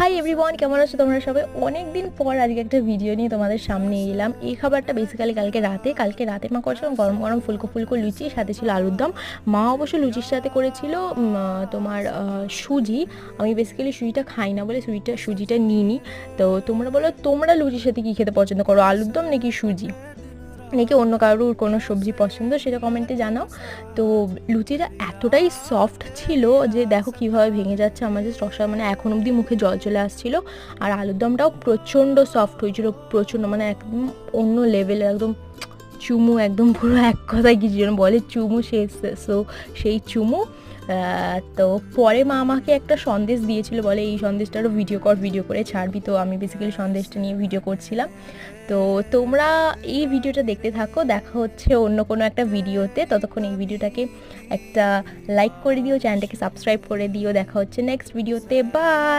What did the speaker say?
Hi everyone, কেমন আছো তোমরা সবাই? অনেক দিন পর আজকে একটা ভিডিও নিয়ে তোমাদের সামনে এলাম। এই খাবারটা বেসিক্যালি কালকে রাতে মা করেছিলাম গরম গরম ফুলকো ফুলকো লুচি, সাথে ছিল আলুর দম। মা অবশ্য লুচির সাথে করেছিল তোমার সুজি। আমি বেসিক্যালি সুজিটা খাই না বলে সুজিটা নিইনি। তো তোমরা বলো, তোমরা লুচির সাথে কী খেতে পছন্দ করো, আলুর দম নাকি সুজি, নাকি অন্য কারোর কোনো সবজি পছন্দ, সেটা কমেন্টে জানাও। তো লুচিটা এতটাই সফট ছিল যে দেখো কীভাবে ভেঙে যাচ্ছে, আমার জাস্ট মানে এখন অবধি মুখে জল চলে আসছিলো। আর আলুর দমটাও প্রচণ্ড সফট হয়েছিল, প্রচণ্ড মানে একদম অন্য লেভেলের, একদম চুমু, একদম পুরো এক কথায় কিছু জন বলে চুমু, সেই চুমু। তো পরে মা আমাকে একটা সন্দেশ দিয়েছিল, বলে এই সন্দেশটারও ভিডিও করে ছাড়বি। তো আমি বেসিক্যালি সন্দেশটা নিয়ে ভিডিও করছিলাম। তো তোমরা এই ভিডিওটা দেখতে থাকো, দেখা হচ্ছে অন্য কোনো একটা ভিডিওতে। ততক্ষণ এই ভিডিওটাকে একটা লাইক করে দিও, চ্যানেলটাকে সাবস্ক্রাইব করে দিও। দেখা হচ্ছে নেক্সট ভিডিওতে, বাই।